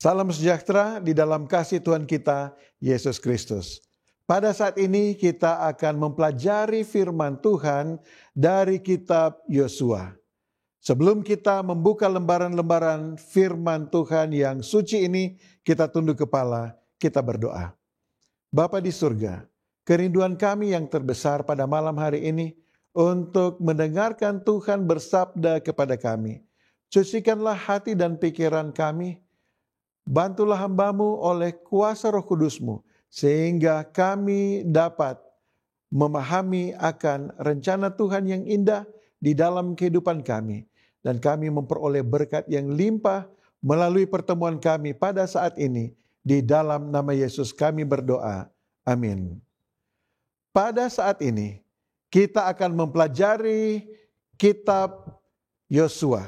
Salam sejahtera di dalam kasih Tuhan kita, Yesus Kristus. Pada saat ini kita akan mempelajari firman Tuhan dari kitab Yosua. Sebelum kita membuka lembaran-lembaran firman Tuhan yang suci ini, kita tunduk kepala, kita berdoa. Bapa di surga, kerinduan kami yang terbesar pada malam hari ini untuk mendengarkan Tuhan bersabda kepada kami. Sucikanlah hati dan pikiran kami. Bantulah hamba-Mu oleh kuasa Roh Kudus-Mu, sehingga kami dapat memahami akan rencana Tuhan yang indah di dalam kehidupan kami. Dan kami memperoleh berkat yang limpah melalui pertemuan kami pada saat ini. Di dalam nama Yesus kami berdoa. Amin. Pada saat ini, kita akan mempelajari kitab Yosua.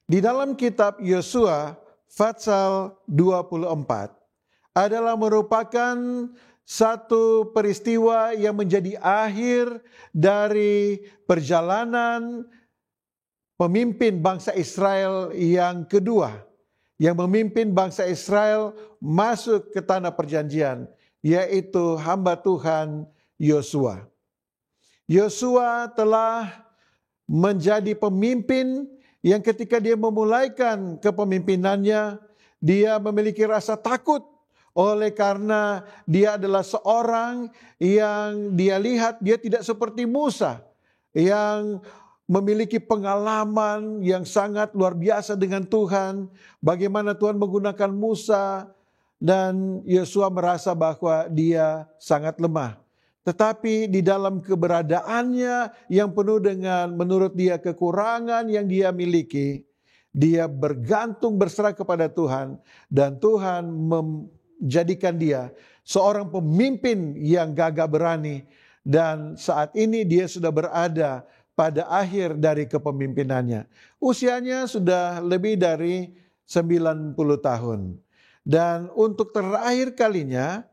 Di dalam kitab Yosua, Pasal 24 adalah merupakan satu peristiwa yang menjadi akhir dari perjalanan pemimpin bangsa Israel yang kedua, yang memimpin bangsa Israel masuk ke tanah perjanjian, yaitu hamba Tuhan Yosua. Yosua telah menjadi pemimpin yang ketika dia memulaikan kepemimpinannya, dia memiliki rasa takut oleh karena dia adalah seorang yang dia lihat dia tidak seperti Musa yang memiliki pengalaman yang sangat luar biasa dengan Tuhan, bagaimana Tuhan menggunakan Musa, dan Yosua merasa bahwa dia sangat lemah. Tetapi di dalam keberadaannya yang penuh dengan menurut dia kekurangan yang dia miliki, dia bergantung berserah kepada Tuhan, dan Tuhan menjadikan dia seorang pemimpin yang gagah berani, dan saat ini dia sudah berada pada akhir dari kepemimpinannya. Usianya sudah lebih dari 90 tahun. Dan untuk terakhir kalinya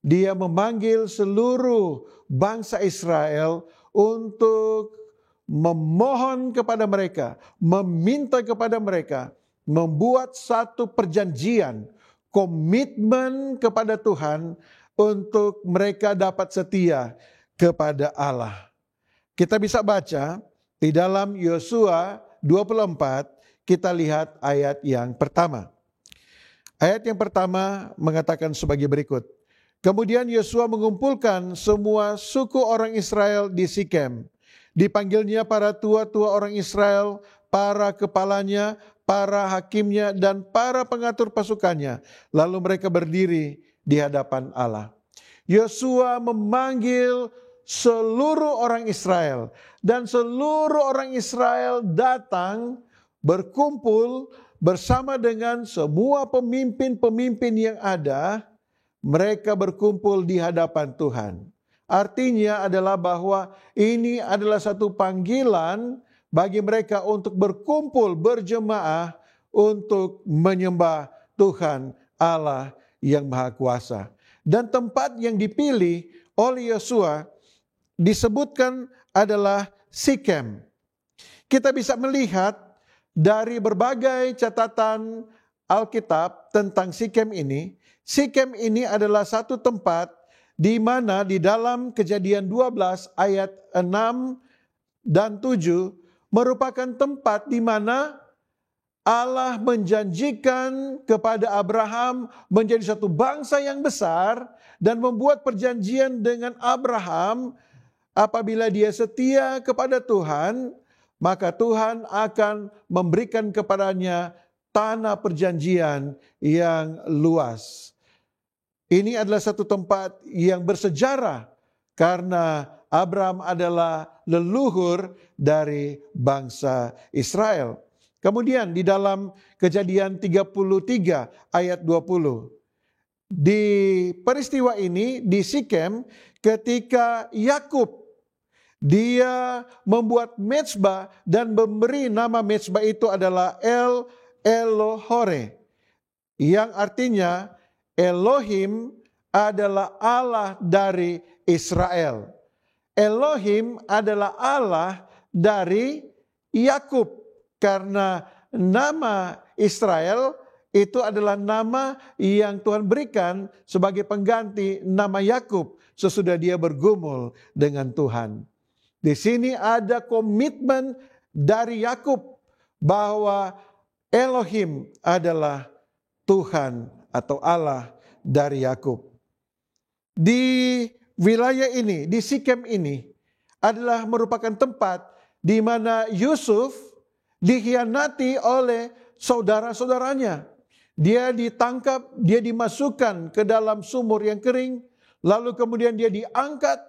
dia memanggil seluruh bangsa Israel untuk memohon kepada mereka, meminta kepada mereka, membuat satu perjanjian, komitmen kepada Tuhan untuk mereka dapat setia kepada Allah. Kita bisa baca di dalam Yosua 24, kita lihat ayat yang pertama. Ayat yang pertama mengatakan sebagai berikut. Kemudian Yosua mengumpulkan semua suku orang Israel di Sikem. Dipanggilnya para tua-tua orang Israel, para kepalanya, para hakimnya, dan para pengatur pasukannya. Lalu mereka berdiri di hadapan Allah. Yosua memanggil seluruh orang Israel. Dan seluruh orang Israel datang berkumpul bersama dengan semua pemimpin-pemimpin yang ada. Mereka berkumpul di hadapan Tuhan. Artinya adalah bahwa ini adalah satu panggilan bagi mereka untuk berkumpul berjemaah untuk menyembah Tuhan Allah yang Maha Kuasa. Dan tempat yang dipilih oleh Yosua disebutkan adalah Sikem. Kita bisa melihat dari berbagai catatan Alkitab tentang Sikem ini. Sikem ini adalah satu tempat di mana di dalam Kejadian 12 ayat 6 dan 7 merupakan tempat di mana Allah menjanjikan kepada Abraham menjadi satu bangsa yang besar dan membuat perjanjian dengan Abraham. Apabila dia setia kepada Tuhan, maka Tuhan akan memberikan kepadanya tanah perjanjian yang luas. Ini adalah satu tempat yang bersejarah karena Abraham adalah leluhur dari bangsa Israel. Kemudian di dalam Kejadian 33 ayat 20. Di peristiwa ini di Sikem ketika Yakub dia membuat mezbah dan memberi nama mezbah itu adalah El Elohore, yang artinya Elohim adalah Allah dari Israel. Elohim adalah Allah dari Yakub, karena nama Israel itu adalah nama yang Tuhan berikan sebagai pengganti nama Yakub sesudah dia bergumul dengan Tuhan. Di sini ada komitmen dari Yakub bahwa Elohim adalah Tuhan atau Allah dari Yakub. Di wilayah ini, di Sikem ini adalah merupakan tempat di mana Yusuf dikhianati oleh saudara-saudaranya. Dia ditangkap, dia dimasukkan ke dalam sumur yang kering, lalu kemudian dia diangkat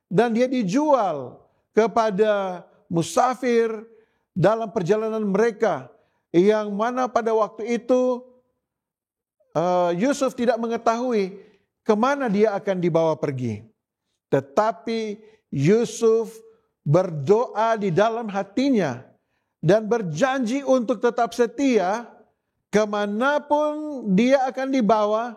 dan dia dijual kepada musafir dalam perjalanan mereka, yang mana pada waktu itu Yusuf tidak mengetahui kemana dia akan dibawa pergi. Tetapi Yusuf berdoa di dalam hatinya dan berjanji untuk tetap setia kemanapun dia akan dibawa,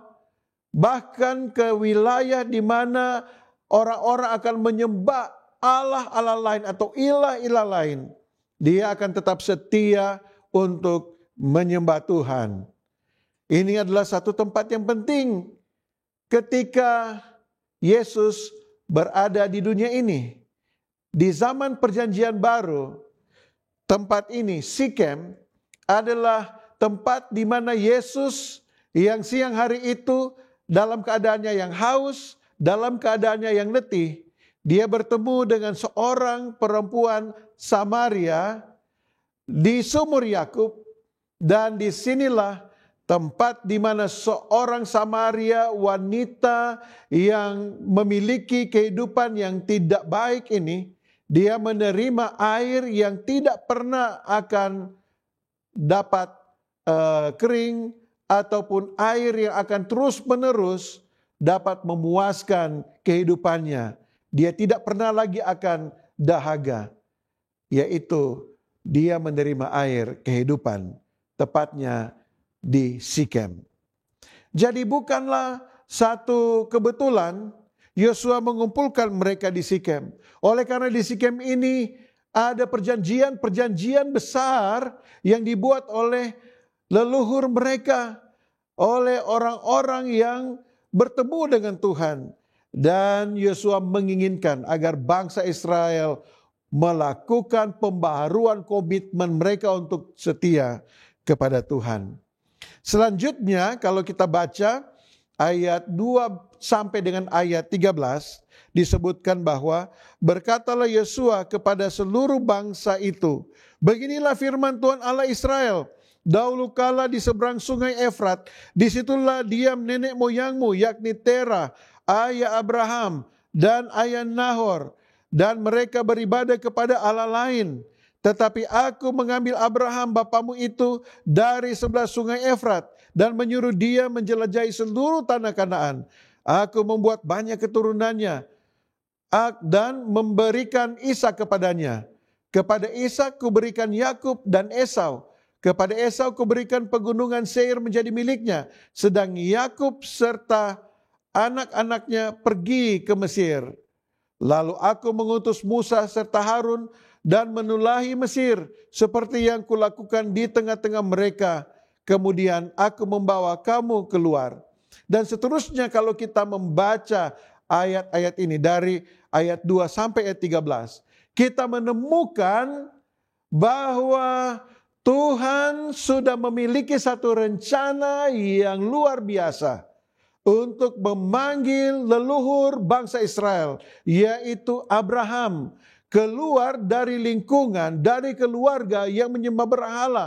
bahkan ke wilayah di mana orang-orang akan menyembah Allah-Allah lain atau ilah-ilah lain. Dia akan tetap setia untuk menyembah Tuhan. Ini adalah satu tempat yang penting ketika Yesus berada di dunia ini. Di zaman perjanjian baru, tempat ini, Sikem, adalah tempat di mana Yesus yang siang hari itu dalam keadaannya yang haus, dalam keadaannya yang letih, dia bertemu dengan seorang perempuan Samaria di sumur Yakub, dan disinilah tempat di mana seorang Samaria, wanita yang memiliki kehidupan yang tidak baik ini, dia menerima air yang tidak pernah akan dapat kering, ataupun air yang akan terus-menerus dapat memuaskan kehidupannya. Dia tidak pernah lagi akan dahaga, yaitu dia menerima air kehidupan, tepatnya di Sikem. Jadi bukanlah satu kebetulan Yosua mengumpulkan mereka di Sikem. Oleh karena di Sikem ini ada perjanjian besar yang dibuat oleh leluhur mereka, oleh orang-orang yang bertemu dengan Tuhan. Dan Yosua menginginkan agar bangsa Israel melakukan pembaharuan komitmen mereka untuk setia kepada Tuhan. Selanjutnya kalau kita baca ayat 2 sampai dengan ayat 13, disebutkan bahwa berkatalah Yosua kepada seluruh bangsa itu, beginilah firman Tuhan Allah Israel, dahulu kala di seberang sungai Efrat, disitulah diam nenek moyangmu, yakni Terah, ayah Abraham, dan ayah Nahor, dan mereka beribadah kepada Allah lain. Tetapi aku mengambil Abraham bapamu itu dari sebelah sungai Efrat, dan menyuruh dia menjelajahi seluruh tanah Kanaan. Aku membuat banyak keturunannya, dan memberikan Ishak kepadanya. Kepada Ishak kuberikan Yakub dan Esau. Kepada Esau kuberikan pegunungan Seir menjadi miliknya, sedang Yakub serta anak-anaknya pergi ke Mesir. Lalu aku mengutus Musa serta Harun dan menulahi Mesir seperti yang kulakukan di tengah-tengah mereka. Kemudian aku membawa kamu keluar. Dan seterusnya kalau kita membaca ayat-ayat ini dari ayat 2 sampai ayat 13, kita menemukan bahwa Tuhan sudah memiliki satu rencana yang luar biasa untuk memanggil leluhur bangsa Israel, yaitu Abraham, keluar dari lingkungan, dari keluarga yang menyembah berhala.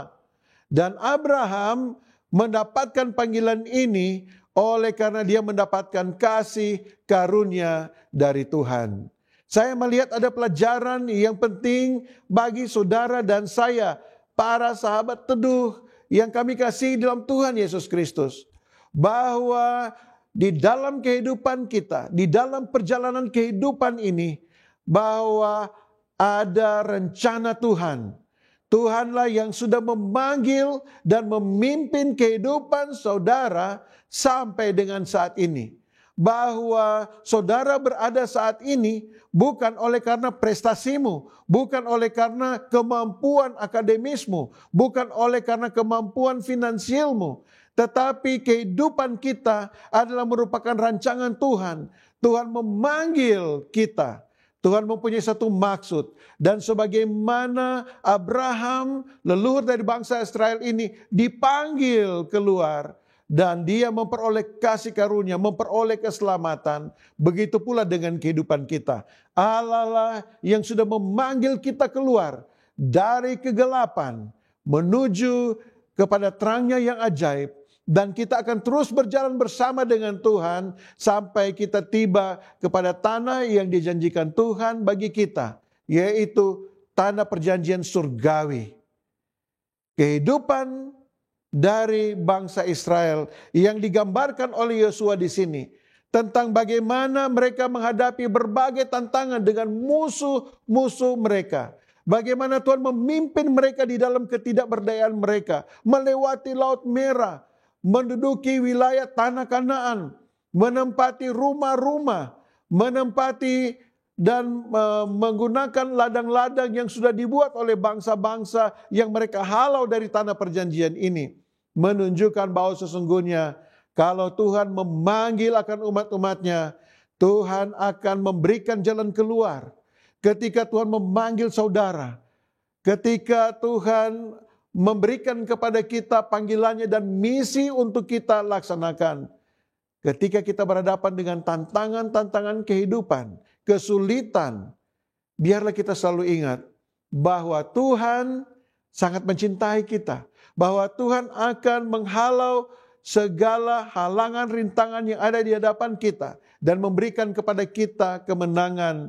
Dan Abraham mendapatkan panggilan ini oleh karena dia mendapatkan kasih karunia dari Tuhan. Saya melihat ada pelajaran yang penting bagi saudara dan saya, para sahabat teduh yang kami kasih dalam Tuhan Yesus Kristus, bahwa di dalam kehidupan kita, di dalam perjalanan kehidupan ini, bahwa ada rencana Tuhan. Tuhanlah yang sudah memanggil dan memimpin kehidupan saudara sampai dengan saat ini. Bahwa saudara berada saat ini bukan oleh karena prestasimu, bukan oleh karena kemampuan akademismu, bukan oleh karena kemampuan finansialmu, tetapi kehidupan kita adalah merupakan rancangan Tuhan. Tuhan memanggil kita. Tuhan mempunyai satu maksud. Dan sebagaimana Abraham, leluhur dari bangsa Israel ini, dipanggil keluar. Dan dia memperoleh kasih karunia, memperoleh keselamatan. Begitu pula dengan kehidupan kita. Allah lah yang sudah memanggil kita keluar dari kegelapan menuju kepada terangnya yang ajaib. Dan kita akan terus berjalan bersama dengan Tuhan sampai kita tiba kepada tanah yang dijanjikan Tuhan bagi kita, yaitu tanah perjanjian surgawi. Kehidupan dari bangsa Israel yang digambarkan oleh Yosua di sini tentang bagaimana mereka menghadapi berbagai tantangan dengan musuh-musuh mereka. Bagaimana Tuhan memimpin mereka di dalam ketidakberdayaan mereka, melewati Laut Merah, menduduki wilayah tanah Kanaan, menempati rumah-rumah, menempati dan menggunakan ladang-ladang yang sudah dibuat oleh bangsa-bangsa yang mereka halau dari tanah perjanjian ini. Menunjukkan bahwa sesungguhnya kalau Tuhan memanggil akan umat-umatnya, Tuhan akan memberikan jalan keluar. Ketika Tuhan memanggil saudara, ketika Tuhan memberikan kepada kita panggilannya dan misi untuk kita laksanakan. Ketika kita berhadapan dengan tantangan-tantangan kehidupan, kesulitan, biarlah kita selalu ingat bahwa Tuhan sangat mencintai kita. Bahwa Tuhan akan menghalau segala halangan rintangan yang ada di hadapan kita. Dan memberikan kepada kita kemenangan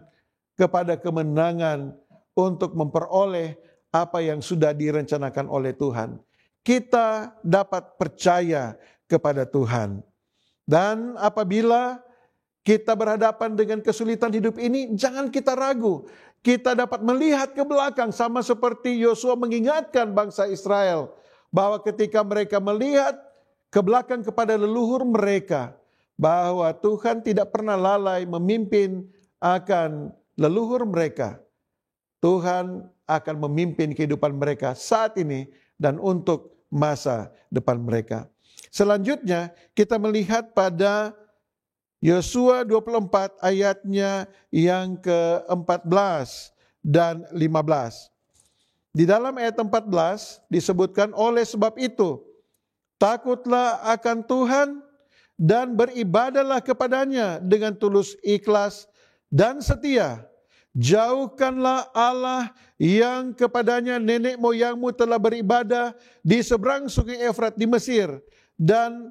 untuk memperoleh apa yang sudah direncanakan oleh Tuhan. Kita dapat percaya kepada Tuhan. Dan apabila kita berhadapan dengan kesulitan hidup ini, jangan kita ragu. Kita dapat melihat ke belakang sama seperti Yosua mengingatkan bangsa Israel. Bahwa ketika mereka melihat ke belakang kepada leluhur mereka, bahwa Tuhan tidak pernah lalai memimpin akan leluhur mereka. Tuhan akan memimpin kehidupan mereka saat ini dan untuk masa depan mereka. Selanjutnya kita melihat pada Yosua 24 ayatnya yang ke-14 dan 15. Di dalam ayat 14 disebutkan, oleh sebab itu takutlah akan Tuhan dan beribadahlah kepadanya dengan tulus ikhlas dan setia. Jauhkanlah Allah yang kepadanya nenek moyangmu telah beribadah di seberang sungai Efrat di Mesir, dan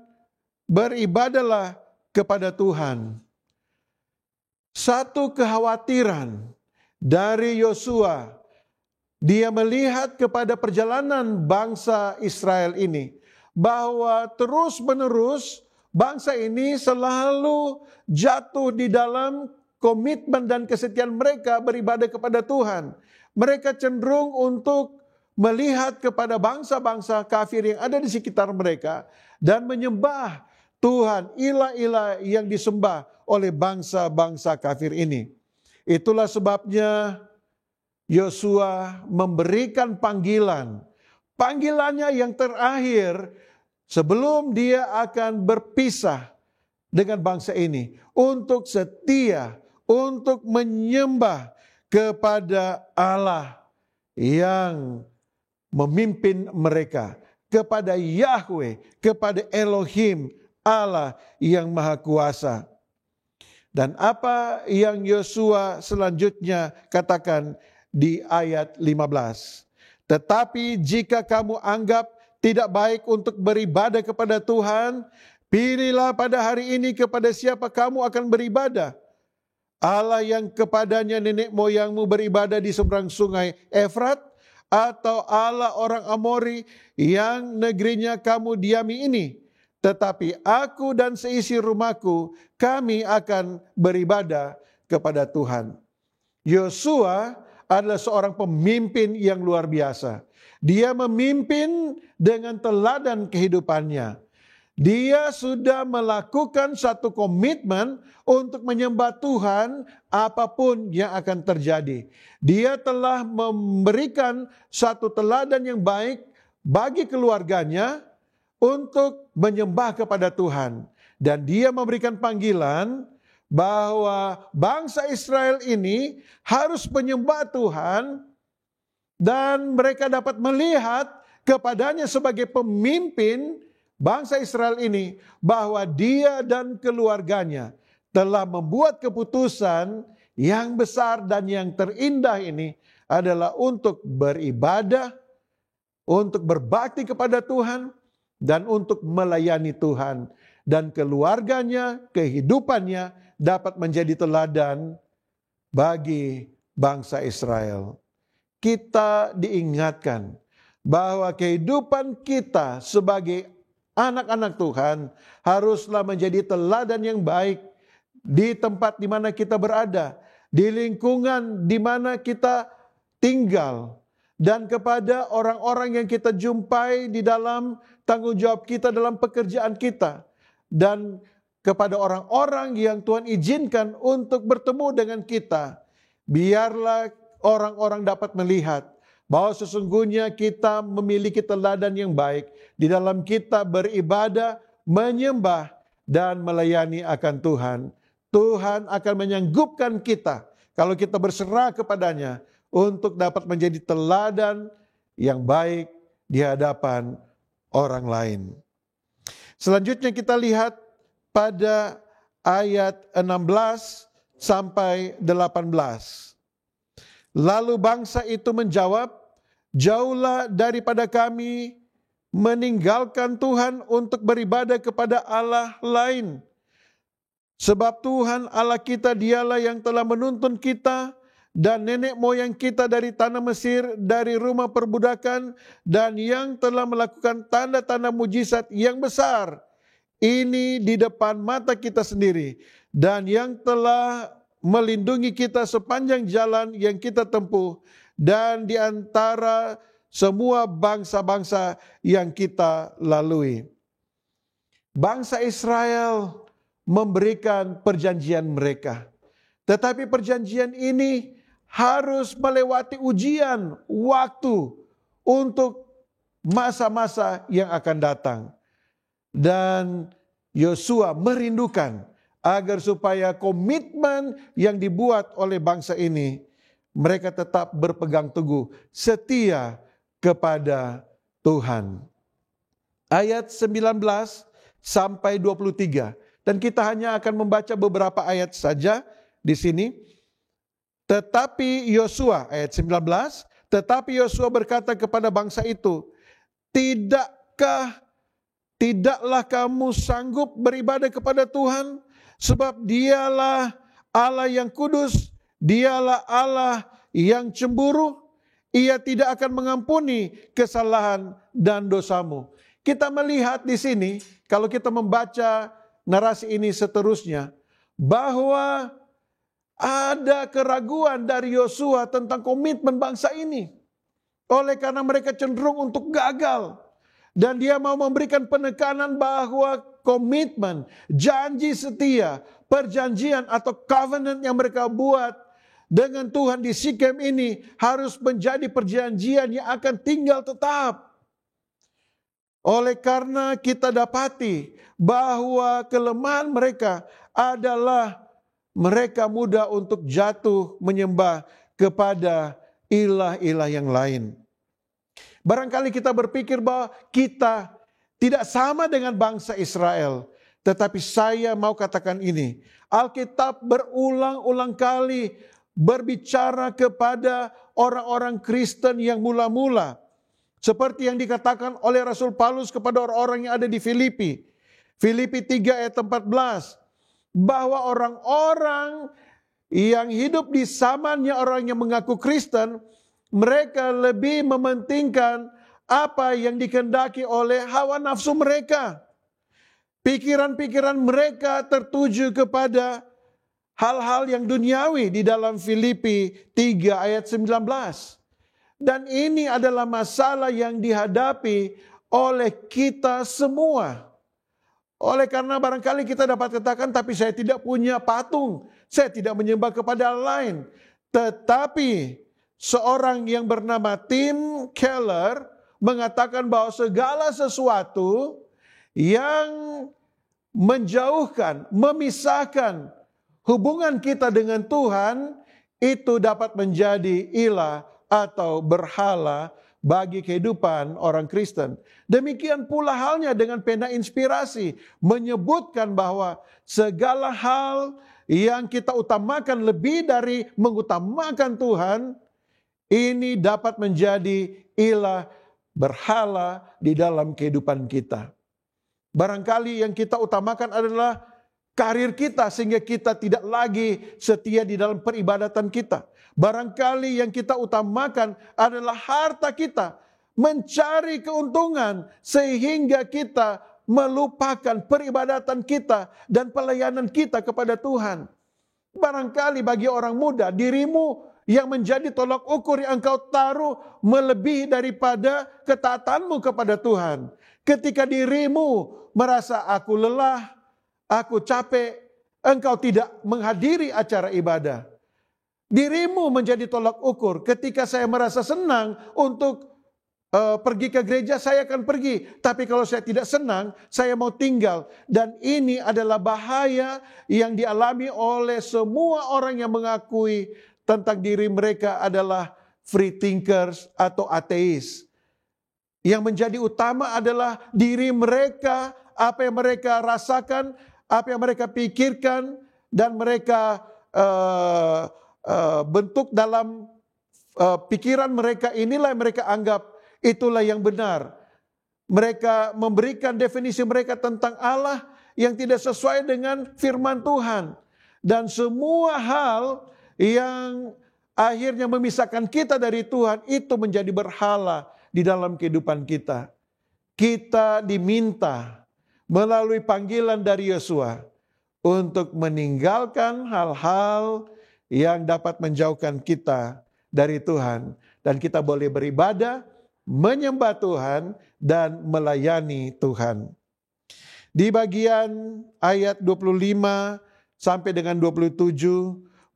beribadahlah kepada Tuhan. Satu kekhawatiran dari Yosua, dia melihat kepada perjalanan bangsa Israel ini, bahwa terus-menerus bangsa ini selalu jatuh di dalam komitmen dan kesetiaan mereka beribadah kepada Tuhan. Mereka cenderung untuk melihat kepada bangsa-bangsa kafir yang ada di sekitar mereka dan menyembah Tuhan, ilah-ilah yang disembah oleh bangsa-bangsa kafir ini. Itulah sebabnya Yosua memberikan panggilannya yang terakhir sebelum dia akan berpisah dengan bangsa ini, untuk setia, untuk menyembah kepada Allah yang memimpin mereka, kepada Yahweh, kepada Elohim, Allah yang Maha Kuasa. Dan apa yang Yosua selanjutnya katakan di ayat 15. Tetapi jika kamu anggap tidak baik untuk beribadah kepada Tuhan, pilihlah pada hari ini kepada siapa kamu akan beribadah. Allah yang kepadanya nenek moyangmu beribadah di seberang sungai Efrat, atau Allah orang Amori yang negerinya kamu diami ini. Tetapi aku dan seisi rumahku, kami akan beribadah kepada Tuhan. Yosua adalah seorang pemimpin yang luar biasa. Dia memimpin dengan teladan kehidupannya. Dia sudah melakukan satu komitmen untuk menyembah Tuhan apapun yang akan terjadi. Dia telah memberikan satu teladan yang baik bagi keluarganya, untuk menyembah kepada Tuhan. Dan dia memberikan panggilan bahwa bangsa Israel ini harus menyembah Tuhan dan mereka dapat melihat kepadanya sebagai pemimpin bangsa Israel ini bahwa dia dan keluarganya telah membuat keputusan yang besar dan yang terindah ini adalah untuk beribadah, untuk berbakti kepada Tuhan, dan untuk melayani Tuhan. Dan keluarganya, kehidupannya dapat menjadi teladan bagi bangsa Israel. Kita diingatkan bahwa kehidupan kita sebagai anak-anak Tuhan haruslah menjadi teladan yang baik di tempat di mana kita berada, di lingkungan di mana kita tinggal, dan kepada orang-orang yang kita jumpai di dalam tanggung jawab kita dalam pekerjaan kita, dan kepada orang-orang yang Tuhan izinkan untuk bertemu dengan kita. Biarlah orang-orang dapat melihat bahwa sesungguhnya kita memiliki teladan yang baik di dalam kita beribadah, menyembah, dan melayani akan Tuhan. Tuhan akan menyanggupkan kita kalau kita berserah kepadanya untuk dapat menjadi teladan yang baik di hadapan orang lain. Selanjutnya kita lihat pada ayat 16 sampai 18. Lalu bangsa itu menjawab, "Jauhlah daripada kami meninggalkan Tuhan untuk beribadah kepada Allah lain. Sebab Tuhan Allah kita dialah yang telah menuntun kita dan nenek moyang kita dari tanah Mesir, dari rumah perbudakan, dan yang telah melakukan tanda-tanda mujizat yang besar ini di depan mata kita sendiri, dan yang telah melindungi kita sepanjang jalan yang kita tempuh dan di antara semua bangsa-bangsa yang kita lalui." Bangsa Israel memberikan perjanjian mereka, tetapi perjanjian ini harus melewati ujian waktu untuk masa-masa yang akan datang. Dan Yosua merindukan agar supaya komitmen yang dibuat oleh bangsa ini, mereka tetap berpegang teguh, setia kepada Tuhan. Ayat 19 sampai 23. Dan kita hanya akan membaca beberapa ayat saja di sini. Tetapi Yosua, ayat 19, tetapi Yosua berkata kepada bangsa itu, tidaklah kamu sanggup beribadah kepada Tuhan, sebab dialah Allah yang kudus, dialah Allah yang cemburu, ia tidak akan mengampuni kesalahan dan dosamu. Kita melihat di sini, kalau kita membaca narasi ini seterusnya, bahwa ada keraguan dari Yosua tentang komitmen bangsa ini. Oleh karena mereka cenderung untuk gagal. Dan dia mau memberikan penekanan bahwa komitmen, janji setia, perjanjian atau covenant yang mereka buat dengan Tuhan di Sikem ini harus menjadi perjanjian yang akan tinggal tetap. Oleh karena kita dapati bahwa kelemahan mereka adalah mereka mudah untuk jatuh menyembah kepada ilah-ilah yang lain. Barangkali kita berpikir bahwa kita tidak sama dengan bangsa Israel. Tetapi saya mau katakan ini, Alkitab berulang-ulang kali berbicara kepada orang-orang Kristen yang mula-mula. Seperti yang dikatakan oleh Rasul Paulus kepada orang-orang yang ada di Filipi. Filipi 3 ayat 14. Bahwa orang-orang yang hidup di zamannya orang yang mengaku Kristen, mereka lebih mementingkan apa yang dikehendaki oleh hawa nafsu mereka. Pikiran-pikiran mereka tertuju kepada hal-hal yang duniawi di dalam Filipi 3 ayat 19. Dan ini adalah masalah yang dihadapi oleh kita semua. Oleh karena barangkali kita dapat katakan, tapi saya tidak punya patung, saya tidak menyembah kepada lain. Tetapi seorang yang bernama Tim Keller mengatakan bahwa segala sesuatu yang menjauhkan, memisahkan hubungan kita dengan Tuhan, itu dapat menjadi ilah atau berhala bagi kehidupan orang Kristen. Demikian pula halnya dengan pena inspirasi, menyebutkan bahwa segala hal yang kita utamakan lebih dari mengutamakan Tuhan, ini dapat menjadi ilah berhala di dalam kehidupan kita. Barangkali yang kita utamakan adalah karir kita sehingga kita tidak lagi setia di dalam peribadatan kita. Barangkali yang kita utamakan adalah harta kita, mencari keuntungan sehingga kita melupakan peribadatan kita dan pelayanan kita kepada Tuhan. Barangkali bagi orang muda, dirimu yang menjadi tolak ukur yang engkau taruh melebihi daripada ketaatanmu kepada Tuhan. Ketika dirimu merasa aku lelah, aku capek, engkau tidak menghadiri acara ibadah. Dirimu menjadi tolak ukur. Ketika saya merasa senang untuk pergi ke gereja, saya akan pergi. Tapi kalau saya tidak senang, saya mau tinggal. Dan ini adalah bahaya yang dialami oleh semua orang yang mengakui tentang diri mereka adalah free thinkers atau ateis. Yang menjadi utama adalah diri mereka, apa yang mereka rasakan, apa yang mereka pikirkan, dan mereka bentuk dalam pikiran mereka, inilah yang mereka anggap itulah yang benar. Mereka memberikan definisi mereka tentang Allah yang tidak sesuai dengan firman Tuhan. Dan semua hal yang akhirnya memisahkan kita dari Tuhan itu menjadi berhala di dalam kehidupan kita. Kita diminta melalui panggilan dari Yosua untuk meninggalkan hal-hal yang dapat menjauhkan kita dari Tuhan. Dan kita boleh beribadah, menyembah Tuhan, dan melayani Tuhan. Di bagian ayat 25 sampai dengan 27,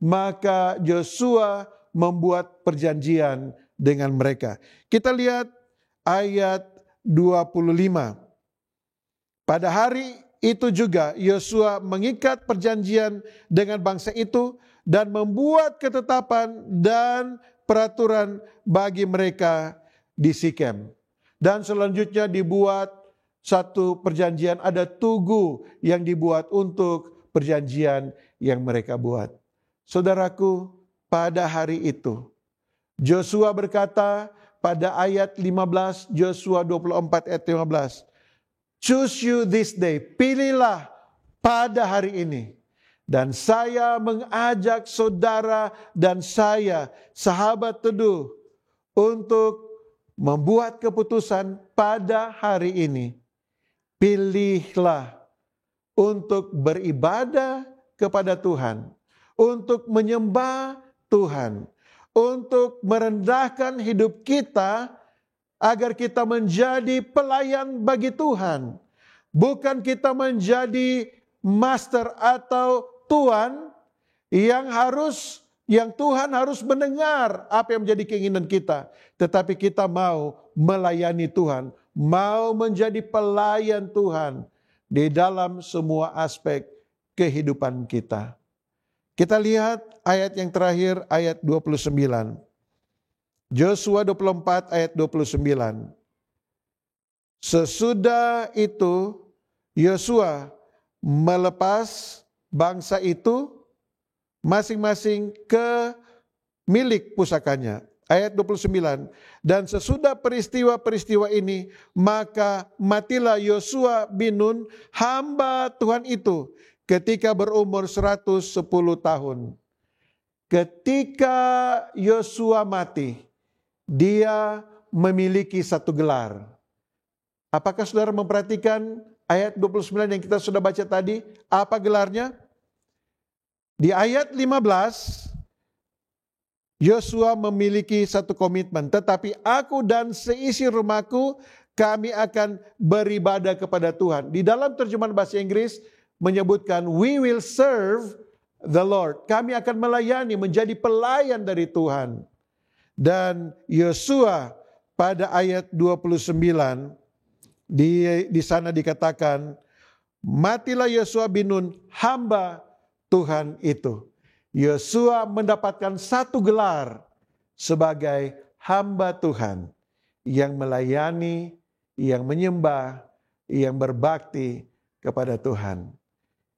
maka Yosua membuat perjanjian dengan mereka. Kita lihat ayat 25. Pada hari itu juga Yosua mengikat perjanjian dengan bangsa itu dan membuat ketetapan dan peraturan bagi mereka di Sikem. Dan selanjutnya dibuat satu perjanjian, ada tugu yang dibuat untuk perjanjian yang mereka buat. Saudaraku, pada hari itu Yosua berkata pada ayat 15, Yosua 24 ayat 15, choose you this day, pilihlah pada hari ini. Dan saya mengajak saudara dan saya, sahabat teduh, untuk membuat keputusan pada hari ini. Pilihlah untuk beribadah kepada Tuhan, untuk menyembah Tuhan, untuk merendahkan hidup kita agar kita menjadi pelayan bagi Tuhan. Bukan kita menjadi master atau tuan yang Tuhan harus mendengar apa yang menjadi keinginan kita. Tetapi kita mau melayani Tuhan, mau menjadi pelayan Tuhan di dalam semua aspek kehidupan kita. Kita lihat ayat yang terakhir, ayat 29. Yosua 24 ayat 29. Sesudah itu Yosua melepas bangsa itu masing-masing ke milik pusakanya. Ayat 29. Dan sesudah peristiwa-peristiwa ini, maka matilah Yosua bin Nun, hamba Tuhan itu, ketika berumur 110 tahun. Ketika Yosua mati, dia memiliki satu gelar. Apakah saudara memperhatikan ayat 29 yang kita sudah baca tadi? Apa gelarnya? Di ayat 15, Yosua memiliki satu komitmen. Tetapi aku dan seisi rumahku, kami akan beribadah kepada Tuhan. Di dalam terjemahan bahasa Inggris menyebutkan, we will serve the Lord. Kami akan melayani, menjadi pelayan dari Tuhan. Dan Yosua pada ayat 29 Di sana dikatakan, matilah Yosua bin Nun, hamba Tuhan itu. Yosua mendapatkan satu gelar sebagai hamba Tuhan yang melayani, yang menyembah, yang berbakti kepada Tuhan.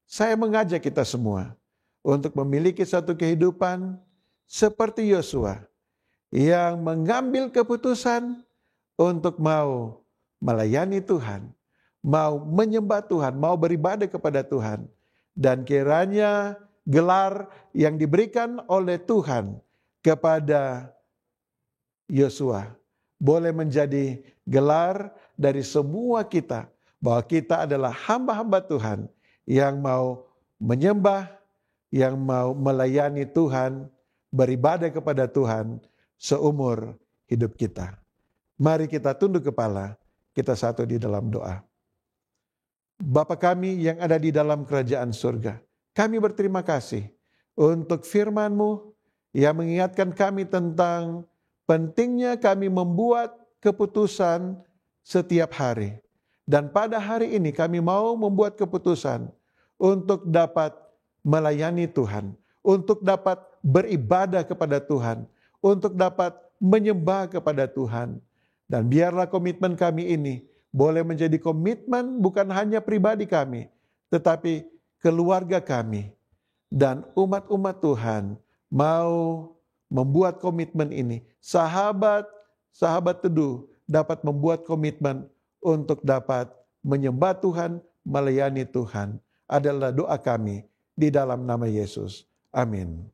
Saya mengajak kita semua untuk memiliki satu kehidupan seperti Yosua yang mengambil keputusan untuk mau melayani Tuhan, mau menyembah Tuhan, mau beribadah kepada Tuhan. Dan kiranya gelar yang diberikan oleh Tuhan kepada Yosua boleh menjadi gelar dari semua kita, bahwa kita adalah hamba-hamba Tuhan yang mau menyembah, yang mau melayani Tuhan, beribadah kepada Tuhan seumur hidup kita. Mari kita tunduk kepala, kita satu di dalam doa. Bapa kami yang ada di dalam kerajaan surga, kami berterima kasih untuk firman-Mu yang mengingatkan kami tentang pentingnya kami membuat keputusan setiap hari. Dan pada hari ini kami mau membuat keputusan untuk dapat melayani Tuhan, untuk dapat beribadah kepada Tuhan, untuk dapat menyembah kepada Tuhan. Dan biarlah komitmen kami ini boleh menjadi komitmen bukan hanya pribadi kami, tetapi keluarga kami. Dan umat-umat Tuhan mau membuat komitmen ini. Sahabat teduh dapat membuat komitmen untuk dapat menyembah Tuhan, melayani Tuhan. Adalah doa kami di dalam nama Yesus. Amin.